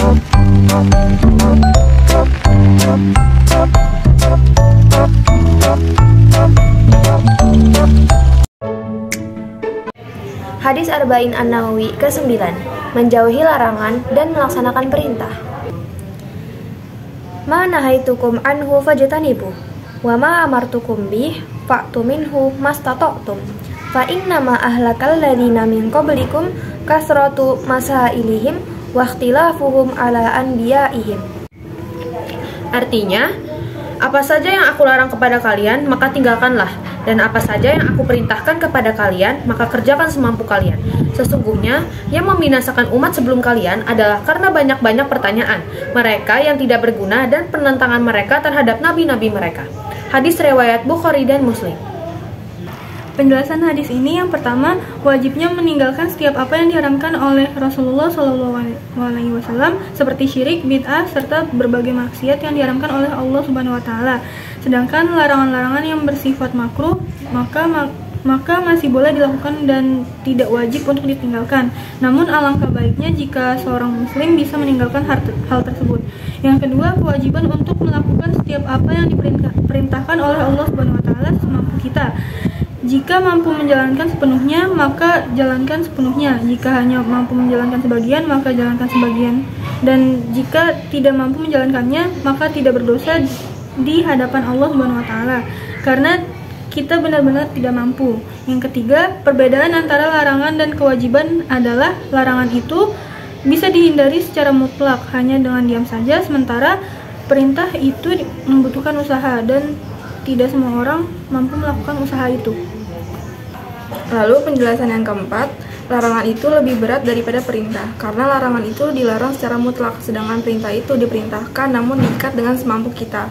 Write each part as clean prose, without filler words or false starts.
Hadis Arba'in An-Nawawi ke-9, menjauhi larangan dan melaksanakan perintah. Ma nahaitukum anhu fajtanibu wa ma amartukum bih fa'tu minhu mastata'tum fa innama ahlakal ladzina min qablikum kasratu masailihim wa ikhtilafuhum ala anbiya'ihim. Artinya, apa saja yang aku larang kepada kalian, maka tinggalkanlah, dan apa saja yang aku perintahkan kepada kalian, maka kerjakan semampu kalian. Sesungguhnya, yang membinasakan umat sebelum kalian adalah karena banyak-banyak pertanyaan mereka yang tidak berguna dan penentangan mereka terhadap nabi-nabi mereka. Hadis riwayat Bukhari dan Muslim. Penjelasan hadis ini yang pertama, wajibnya meninggalkan setiap apa yang diharamkan oleh Rasulullah SAW seperti syirik, bid'ah, serta berbagai maksiat yang diharamkan oleh Allah Subhanahu Wa Taala. Sedangkan larangan-larangan yang bersifat makruh maka masih boleh dilakukan dan tidak wajib untuk ditinggalkan. Namun alangkah baiknya jika seorang muslim bisa meninggalkan hal tersebut. Yang kedua, kewajiban untuk melakukan setiap apa yang diperintahkan oleh Allah Subhanahu Wa Taala semampu kita. Jika mampu menjalankan sepenuhnya, maka jalankan sepenuhnya. Jika hanya mampu menjalankan sebagian, maka jalankan sebagian. Dan jika tidak mampu menjalankannya, maka tidak berdosa di hadapan Allah Subhanahu Wa Taala, karena kita benar-benar tidak mampu. Yang ketiga, perbedaan antara larangan dan kewajiban adalah larangan itu bisa dihindari secara mutlak hanya dengan diam saja, sementara perintah itu membutuhkan usaha dan tidak semua orang mampu melakukan usaha itu. Lalu penjelasan yang keempat, larangan itu lebih berat daripada perintah, karena larangan itu dilarang secara mutlak, sedangkan perintah itu diperintahkan namun diikat dengan semampu kita.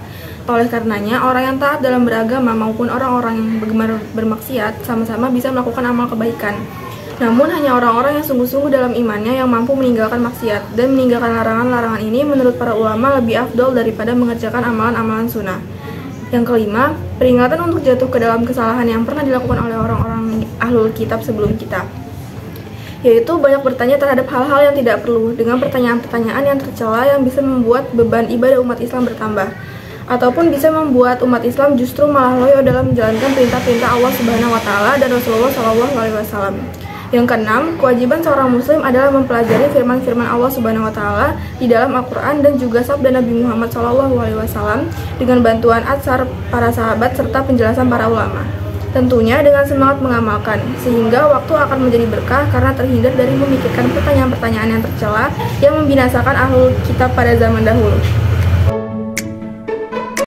Oleh karenanya, orang yang taat dalam beragama maupun orang-orang yang bergemar bermaksiat sama-sama bisa melakukan amal kebaikan. Namun hanya orang-orang yang sungguh-sungguh dalam imannya yang mampu meninggalkan maksiat, dan meninggalkan larangan-larangan ini menurut para ulama lebih afdol daripada mengerjakan amalan-amalan sunnah. Yang kelima, peringatan untuk jatuh ke dalam kesalahan yang pernah dilakukan oleh orang-orang ahlul kitab sebelum kita, yaitu banyak bertanya terhadap hal-hal yang tidak perlu dengan pertanyaan-pertanyaan yang tercela yang bisa membuat beban ibadah umat Islam bertambah, ataupun bisa membuat umat Islam justru malah loyo dalam menjalankan perintah-perintah Allah Subhanahu Wa Taala dan Rasulullah SAW. Yang keenam, kewajiban seorang muslim adalah mempelajari firman-firman Allah Subhanahu Wa Taala di dalam Al-Quran dan juga sabda Nabi Muhammad SAW dengan bantuan atsar para sahabat serta penjelasan para ulama. Tentunya dengan semangat mengamalkan, sehingga waktu akan menjadi berkah karena terhindar dari memikirkan pertanyaan-pertanyaan yang tercela yang membinasakan ahlul kitab pada zaman dahulu.